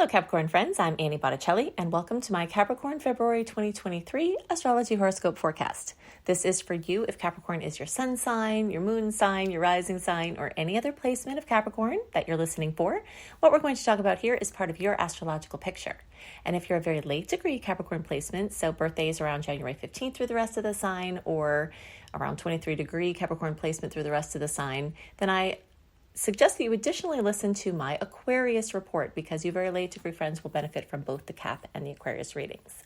Hello Capricorn friends, I'm Annie Botticelli and welcome to my Capricorn February 2023 Astrology Horoscope Forecast. This is for you if Capricorn is your sun sign, your moon sign, your rising sign, or any other placement of Capricorn that you're listening for. What we're going to talk about here is part of your astrological picture. And if you're a very late degree Capricorn placement, so birthdays around January 15th through the rest of the sign, or around 23 degree Capricorn placement through the rest of the sign, then I suggest that you additionally listen to my Aquarius report because you very late degree friends will benefit from both the Cap and the Aquarius readings.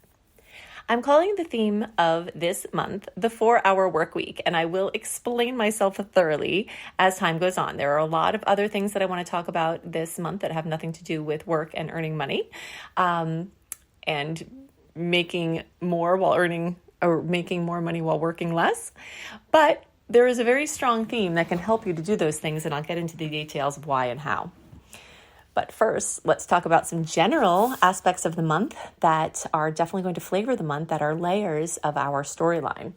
I'm calling the theme of this month the 4-hour work week, and I will explain myself thoroughly as time goes on. There are a lot of other things that I want to talk about this month that have nothing to do with work and earning money, and making more while earning or making more money while working less. But there is a very strong theme that can help you to do those things, and I'll get into the details of why and how. But first, let's talk about some general aspects of the month that are definitely going to flavor the month, that are layers of our storyline.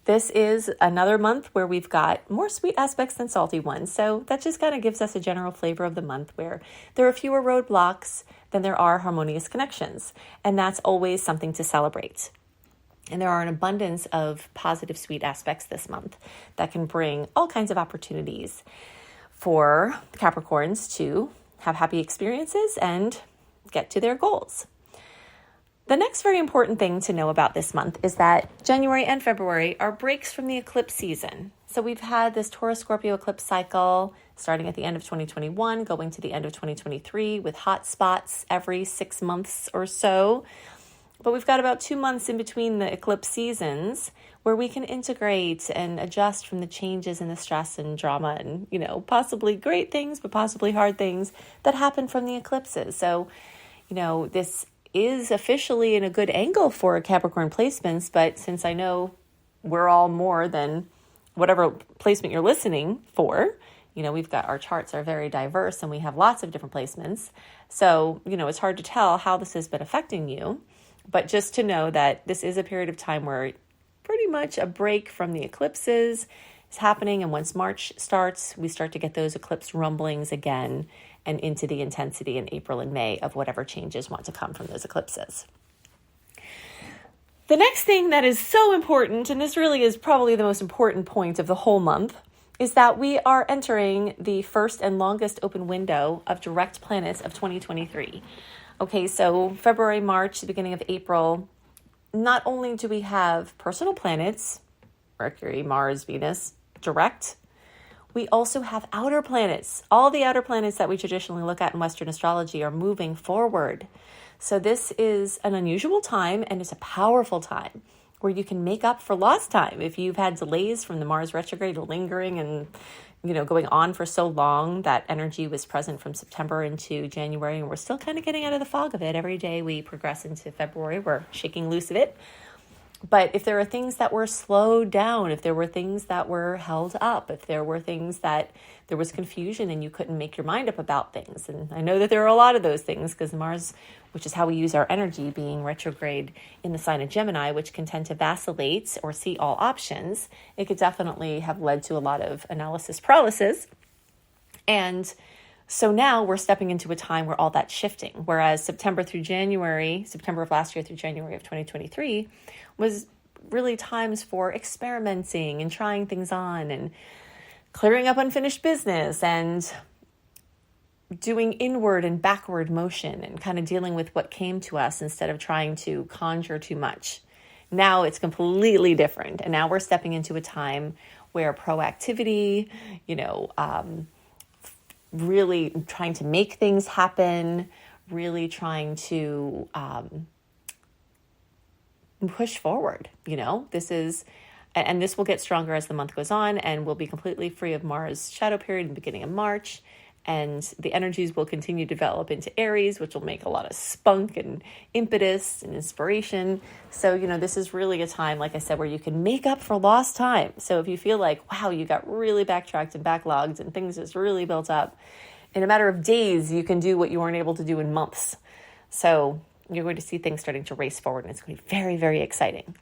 This is another month where we've got more sweet aspects than salty ones, so that just kind of gives us a general flavor of the month where there are fewer roadblocks than there are harmonious connections, and that's always something to celebrate. And there are an abundance of positive, sweet aspects this month that can bring all kinds of opportunities for Capricorns to have happy experiences and get to their goals. The next very important thing to know about this month is that January and February are breaks from the eclipse season. So we've had this Taurus-Scorpio eclipse cycle starting at the end of 2021, going to the end of 2023 with hot spots every 6 months or so. But we've got about 2 months in between the eclipse seasons where we can integrate and adjust from the changes and the stress and drama and, possibly great things, but possibly hard things that happen from the eclipses. So, this is officially in a good angle for Capricorn placements, but since I know we're all more than whatever placement you're listening for, we've got our charts are very diverse and we have lots of different placements. So, it's hard to tell how this has been affecting you. But just to know that this is a period of time where pretty much a break from the eclipses is happening. And once March starts, we start to get those eclipse rumblings again and into the intensity in April and May of whatever changes want to come from those eclipses. The next thing that is so important, and this really is probably the most important point of the whole month, is that we are entering the first and longest open window of direct planets of 2023. Okay, so February, March, the beginning of April, not only do we have personal planets, Mercury, Mars, Venus, direct, we also have outer planets. All the outer planets that we traditionally look at in Western astrology are moving forward. So this is an unusual time, and it's a powerful time where you can make up for lost time. If you've had delays from the Mars retrograde lingering and going on for so long, that energy was present from September into January, and we're still kind of getting out of the fog of it. Every day we progress into February, we're shaking loose of it. But if there are things that were slowed down, if there were things that were held up, if there were things that there was confusion and you couldn't make your mind up about things, and I know that there are a lot of those things because Mars, which is how we use our energy, being retrograde in the sign of Gemini, which can tend to vacillate or see all options, it could definitely have led to a lot of analysis paralysis. And so now we're stepping into a time where all that's shifting, whereas September of last year through January of 2023 was really times for experimenting and trying things on and clearing up unfinished business and doing inward and backward motion and kind of dealing with what came to us instead of trying to conjure too much. Now it's completely different. And now we're stepping into a time where proactivity, really trying to make things happen, really trying to push forward. This will get stronger as the month goes on, and we'll be completely free of Mars shadow period in the beginning of March. And the energies will continue to develop into Aries, which will make a lot of spunk and impetus and inspiration. So, this is really a time, like I said, where you can make up for lost time. So if you feel like, wow, you got really backtracked and backlogged and things just really built up, in a matter of days, you can do what you weren't able to do in months. So you're going to see things starting to race forward, and it's going to be very, very exciting.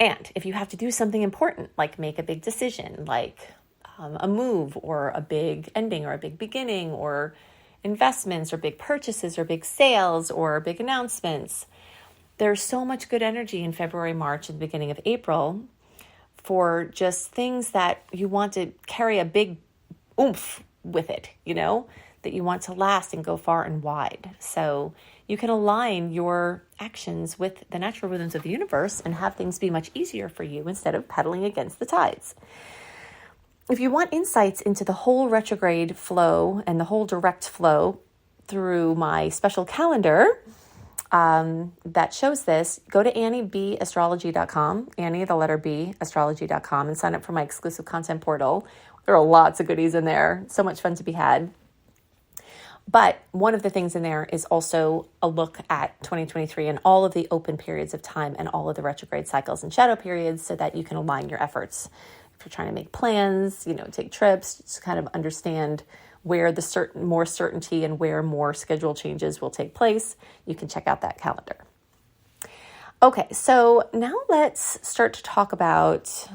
And if you have to do something important, like make a big decision, like a move or a big ending or a big beginning or investments or big purchases or big sales or big announcements. There's so much good energy in February, March, and the beginning of April for just things that you want to carry a big oomph with it, that you want to last and go far and wide. So you can align your actions with the natural rhythms of the universe and have things be much easier for you instead of pedaling against the tides. If you want insights into the whole retrograde flow and the whole direct flow through my special calendar that shows this, go to AnnieBAstrology.com, Annie, the letter B, astrology.com, and sign up for my exclusive content portal. There are lots of goodies in there. So much fun to be had. But one of the things in there is also a look at 2023 and all of the open periods of time and all of the retrograde cycles and shadow periods so that you can align your efforts. If you're trying to make plans, take trips, just kind of understand where the more certainty and where more schedule changes will take place, you can check out that calendar. Okay, so now let's start to talk about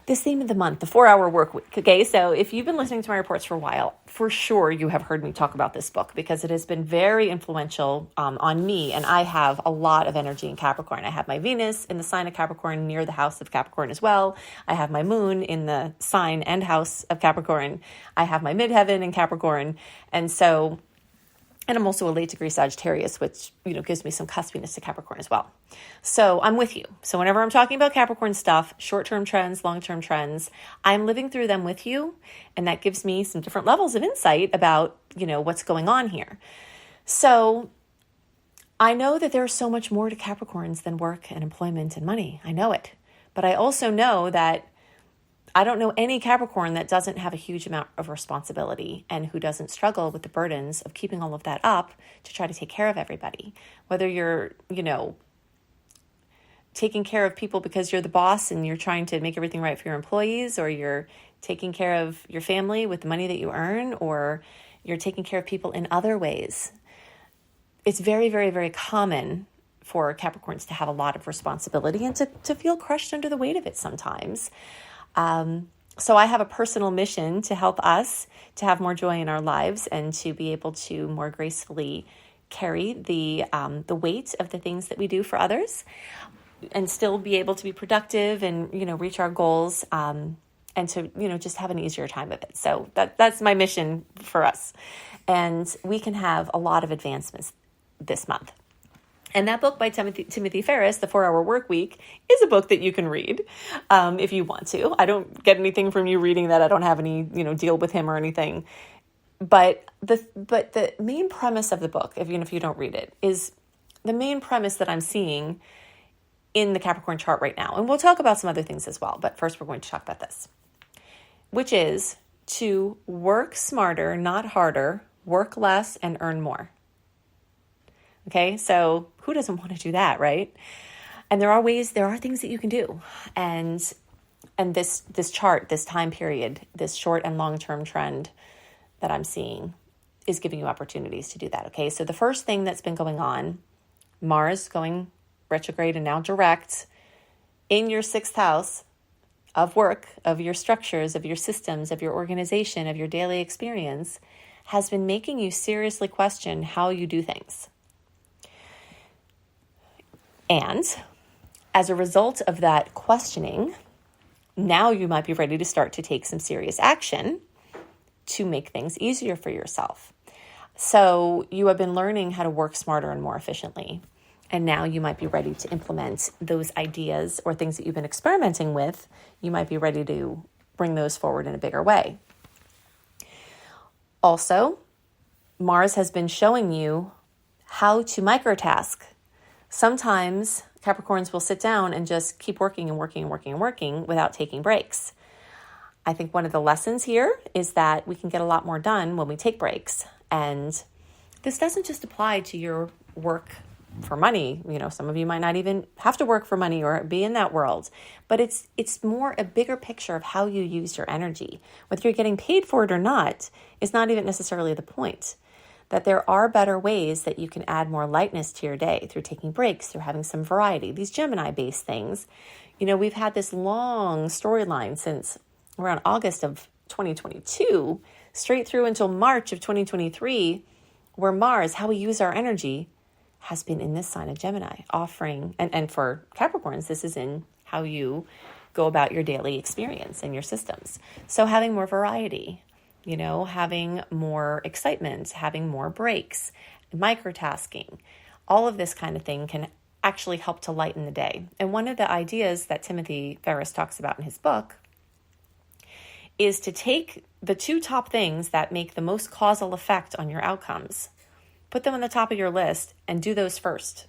this theme of the month, the 4-hour work week. Okay, so if you've been listening to my reports for a while, for sure you have heard me talk about this book because it has been very influential on me, and I have a lot of energy in Capricorn. I have my Venus in the sign of Capricorn near the house of Capricorn as well. I have my moon in the sign and house of Capricorn. I have my midheaven in Capricorn, and I'm also a late degree Sagittarius, which, gives me some cuspiness to Capricorn as well. So I'm with you. So whenever I'm talking about Capricorn stuff, short-term trends, long-term trends, I'm living through them with you. And that gives me some different levels of insight about, what's going on here. So I know that there's so much more to Capricorns than work and employment and money. I know it. But I also know that I don't know any Capricorn that doesn't have a huge amount of responsibility and who doesn't struggle with the burdens of keeping all of that up to try to take care of everybody. Whether you're, taking care of people because you're the boss and you're trying to make everything right for your employees, or you're taking care of your family with the money that you earn, or you're taking care of people in other ways. It's very, very, very common for Capricorns to have a lot of responsibility and to feel crushed under the weight of it sometimes. So I have a personal mission to help us to have more joy in our lives and to be able to more gracefully carry the weight of the things that we do for others and still be able to be productive and, reach our goals, and to, just have an easier time of it. So that's my mission for us. And we can have a lot of advancements this month. And that book by Timothy Ferriss, The 4-Hour Work Week, is a book that you can read if you want to. I don't get anything from you reading that. I don't have any, deal with him or anything. But the main premise of the book, even if you don't read it, is the main premise that I'm seeing in the Capricorn chart right now. And we'll talk about some other things as well. But first, we're going to talk about this, which is to work smarter, not harder, work less, and earn more. Okay, so who doesn't want to do that, right? And there are things that you can do. And this chart, this time period, this short and long-term trend that I'm seeing is giving you opportunities to do that. Okay, so the first thing that's been going on, Mars going retrograde and now direct in your 6th house of work, of your structures, of your systems, of your organization, of your daily experience, has been making you seriously question how you do things. And as a result of that questioning, now you might be ready to start to take some serious action to make things easier for yourself. So you have been learning how to work smarter and more efficiently. And now you might be ready to implement those ideas or things that you've been experimenting with. You might be ready to bring those forward in a bigger way. Also, Mars has been showing you how to microtask. Sometimes Capricorns will sit down and just keep working and working and working and working without taking breaks. I think one of the lessons here is that we can get a lot more done when we take breaks. And this doesn't just apply to your work for money. Some of you might not even have to work for money or be in that world, but it's more a bigger picture of how you use your energy. Whether you're getting paid for it or not is not even necessarily the point. That there are better ways that you can add more lightness to your day through taking breaks, through having some variety. These Gemini-based things, we've had this long storyline since around August of 2022 straight through until March of 2023, where Mars, how we use our energy, has been in this sign of Gemini, offering, and for Capricorns, this is in how you go about your daily experience and your systems. So having more variety, having more excitement, having more breaks, microtasking, all of this kind of thing can actually help to lighten the day. And one of the ideas that Timothy Ferris talks about in his book is to take the two top things that make the most causal effect on your outcomes, put them on the top of your list and do those first.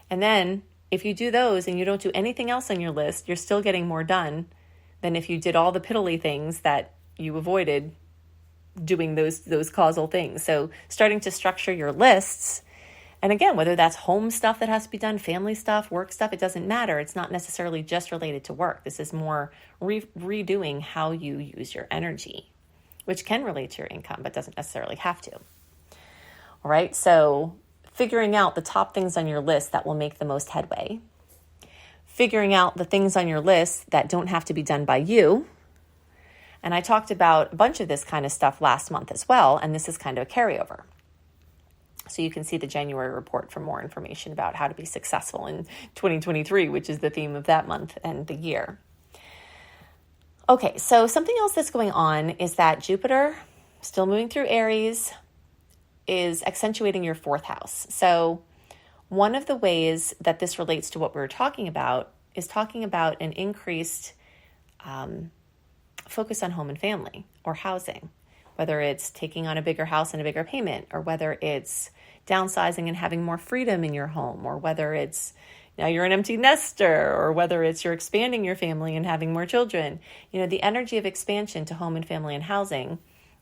And then if you do those and you don't do anything else on your list, you're still getting more done than if you did all the piddly things that you avoided doing those causal things. So starting to structure your lists, and again, whether that's home stuff that has to be done, family stuff, work stuff, it doesn't matter. It's not necessarily just related to work. This is more redoing how you use your energy, which can relate to your income, but doesn't necessarily have to. All right, so figuring out the top things on your list that will make the most headway, figuring out the things on your list that don't have to be done by you. And I talked about a bunch of this kind of stuff last month as well, and this is kind of a carryover. So you can see the January report for more information about how to be successful in 2023, which is the theme of that month and the year. Okay, so something else that's going on is that Jupiter, still moving through Aries, is accentuating your fourth house. So one of the ways that this relates to what we were talking about is talking about an increased focus on home and family or housing, whether it's taking on a bigger house and a bigger payment, or whether it's downsizing and having more freedom in your home, or whether it's now you're an empty nester, or whether it's you're expanding your family and having more children. The energy of expansion to home and family and housing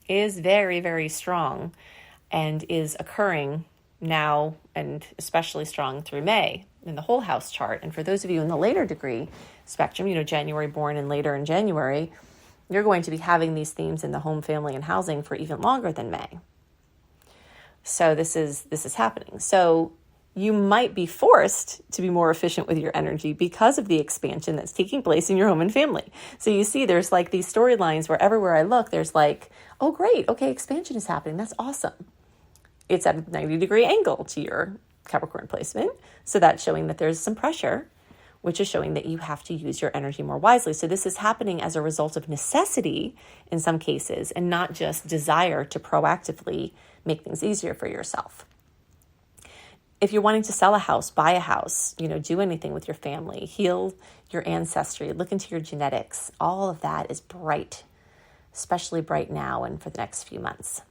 is very, very strong and is occurring now, and especially strong through May in the whole house chart. And for those of you in the later degree spectrum, January born and later in January, you're going to be having these themes in the home, family, and housing for even longer than May. So this is happening. So you might be forced to be more efficient with your energy because of the expansion that's taking place in your home and family. So you see there's like these storylines where everywhere I look, there's like, oh, great. Okay, expansion is happening. That's awesome. It's at a 90-degree angle to your Capricorn placement. So that's showing that there's some pressure, which is showing that you have to use your energy more wisely. So this is happening as a result of necessity in some cases, and not just desire to proactively make things easier for yourself. If you're wanting to sell a house, buy a house, do anything with your family, heal your ancestry, look into your genetics, all of that is bright, especially bright now and for the next few months.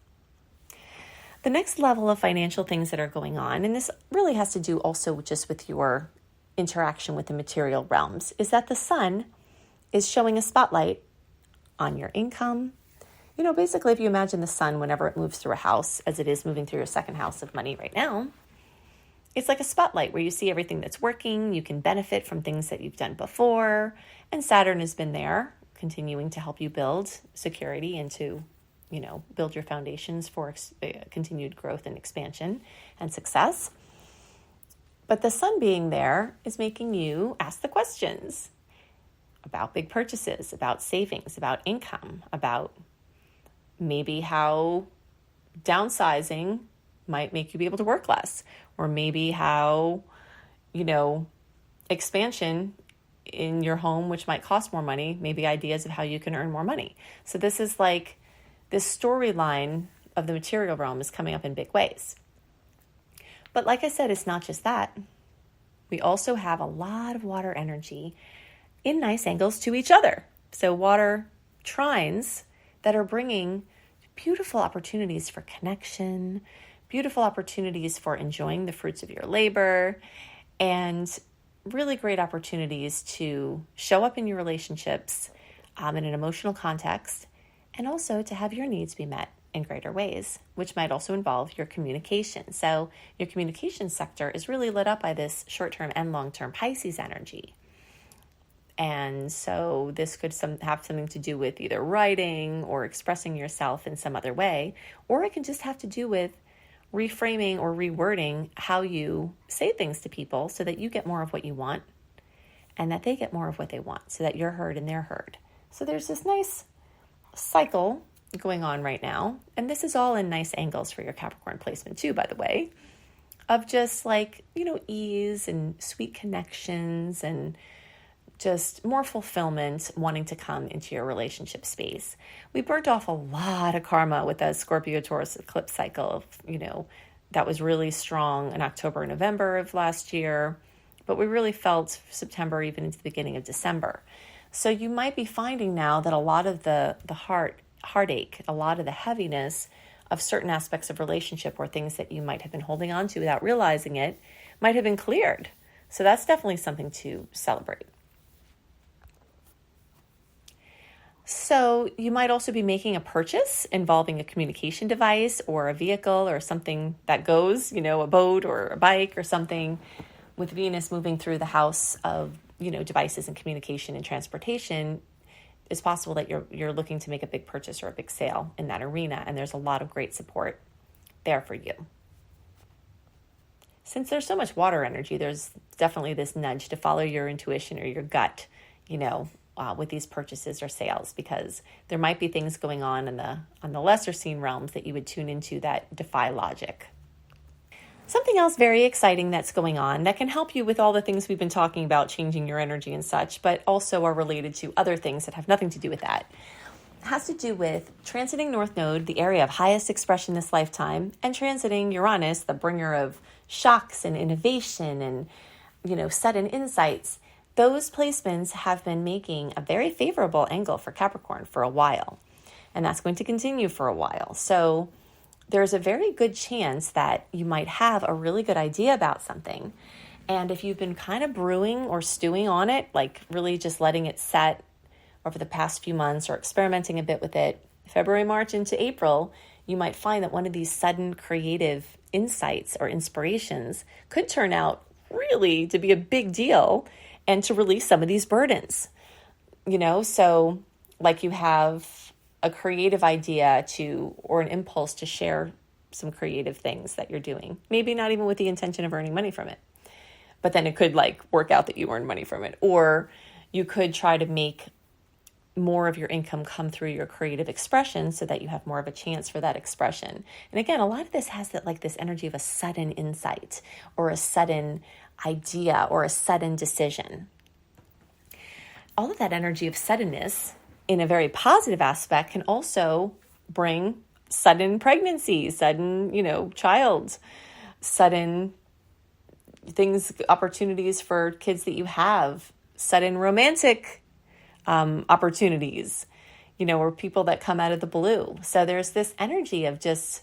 The next level of financial things that are going on, and this really has to do also just with your interaction with the material realms, is that the sun is showing a spotlight on your income. Basically, if you imagine the sun, whenever it moves through a house, as it is moving through your second house of money right now, it's like a spotlight where you see everything that's working. You can benefit from things that you've done before. And Saturn has been there, continuing to help you build security and to, build your foundations for continued growth and expansion and success. But the sun being there is making you ask the questions about big purchases, about savings, about income, about maybe how downsizing might make you be able to work less, or maybe how, expansion in your home, which might cost more money, maybe ideas of how you can earn more money. So this is like this storyline of the material realm is coming up in big ways. But like I said, it's not just that. We also have a lot of water energy in nice angles to each other. So water trines that are bringing beautiful opportunities for connection, beautiful opportunities for enjoying the fruits of your labor, and really great opportunities to show up in your relationships in an emotional context, and also to have your needs be met in greater ways, which might also involve your communication. So your communication sector is really lit up by this short-term and long-term Pisces energy. And so this could have something to do with either writing or expressing yourself in some other way, or it can just have to do with reframing or rewording how you say things to people so that you get more of what you want and that they get more of what they want, so that you're heard and they're heard. So there's this nice cycle going on right now, and this is all in nice angles for your Capricorn placement too, by the way, of just like, ease and sweet connections and just more fulfillment wanting to come into your relationship space. We burnt off a lot of karma with the Scorpio Taurus eclipse cycle, that was really strong in October and November of last year, but we really felt September even into the beginning of December. So you might be finding now that a lot of the heartache, a lot of the heaviness of certain aspects of relationship or things that you might have been holding on to without realizing it might have been cleared. So that's definitely something to celebrate. So you might also be making a purchase involving a communication device or a vehicle or something that goes, a boat or a bike or something, with Venus moving through the house of, devices and communication and transportation. It's possible that you're looking to make a big purchase or a big sale in that arena, and there's a lot of great support there for you. Since there's so much water energy, there's definitely this nudge to follow your intuition or your gut, with these purchases or sales, because there might be things going on the lesser seen realms that you would tune into that defy logic. Something else very exciting that's going on that can help you with all the things we've been talking about, changing your energy and such, but also are related to other things that have nothing to do with that. It has to do with transiting North Node, the area of highest expression this lifetime, and transiting Uranus, the bringer of shocks and innovation and, sudden insights. Those placements have been making a very favorable angle for Capricorn for a while, and that's going to continue for a while. So there's a very good chance that you might have a really good idea about something. And if you've been kind of brewing or stewing on it, like really just letting it set over the past few months or experimenting a bit with it, February, March into April, you might find that one of these sudden creative insights or inspirations could turn out really to be a big deal and to release some of these burdens. So like you have a creative idea or an impulse to share some creative things that you're doing. Maybe not even with the intention of earning money from it, but then it could work out that you earn money from it. Or you could try to make more of your income come through your creative expression so that you have more of a chance for that expression. And again, a lot of this has this energy of a sudden insight or a sudden idea or a sudden decision. All of that energy of suddenness in a very positive aspect can also bring sudden pregnancy, sudden, child, sudden things, opportunities for kids that you have, sudden romantic opportunities, or people that come out of the blue. So there's this energy of just,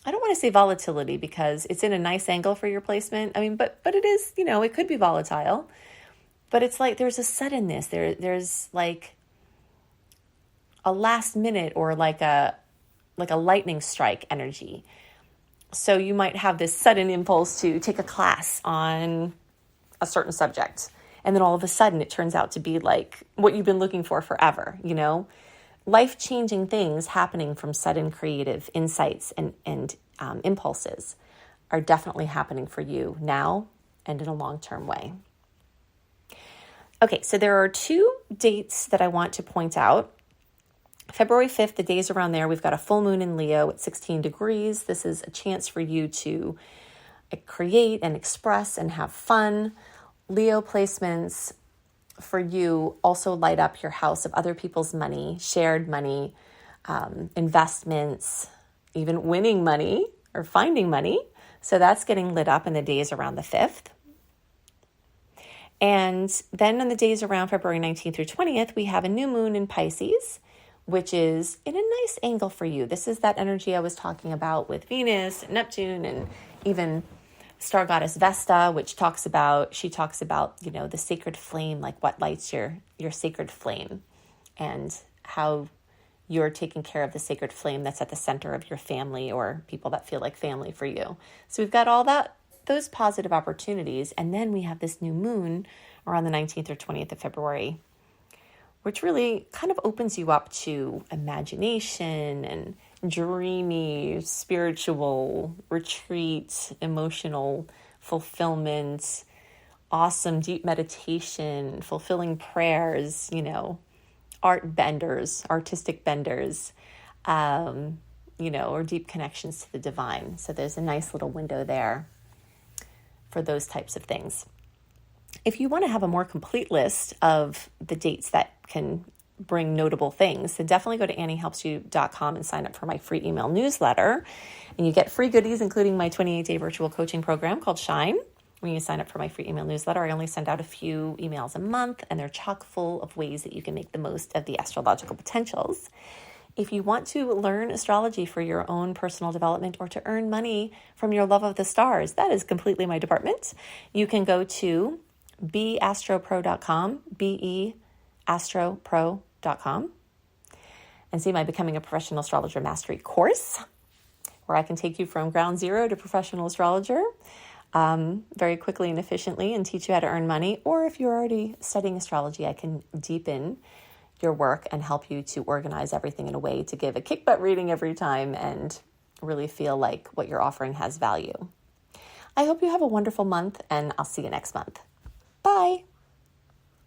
I don't want to say volatility because it's in a nice angle for your placement. But it is, it could be volatile, but it's there's a suddenness. There's a last minute or a lightning strike energy. So you might have this sudden impulse to take a class on a certain subject. And then all of a sudden it turns out to be what you've been looking for forever, life-changing things happening from sudden creative insights and impulses are definitely happening for you now and in a long-term way. Okay, so there are 2 dates that I want to point out. February 5th, the days around there, we've got a full moon in Leo at 16 degrees. This is a chance for you to create and express and have fun. Leo placements for you also light up your house of other people's money, shared money, investments, even winning money or finding money. So that's getting lit up in the days around the 5th. And then on the days around February 19th through 20th, we have a new moon in Pisces, which is in a nice angle for you. This is that energy I was talking about with Venus and Neptune and even star goddess Vesta, which talks about the sacred flame, what lights your sacred flame and how you're taking care of the sacred flame that's at the center of your family or people that feel like family for you. So we've got all those positive opportunities. And then we have this new moon around the 19th or 20th of February, which really kind of opens you up to imagination and dreamy, spiritual retreat, emotional fulfillment, awesome deep meditation, fulfilling prayers, artistic benders. or deep connections to the divine. So there's a nice little window there for those types of things. If you want to have a more complete list of the dates that can bring notable things, then definitely go to anniehelpsyou.com and sign up for my free email newsletter. And you get free goodies, including my 28-day virtual coaching program called Shine. When you sign up for my free email newsletter, I only send out a few emails a month, and they're chock full of ways that you can make the most of the astrological potentials. If you want to learn astrology for your own personal development or to earn money from your love of the stars, that is completely my department. You can go to beastropro.com, beastropro.com, and see my Becoming a Professional Astrologer Mastery Course, where I can take you from ground zero to professional astrologer very quickly and efficiently and teach you how to earn money. Or if you're already studying astrology, I can deepen your work and help you to organize everything in a way to give a kick butt reading every time and really feel like what you're offering has value. I hope you have a wonderful month, and I'll see you next month. Bye.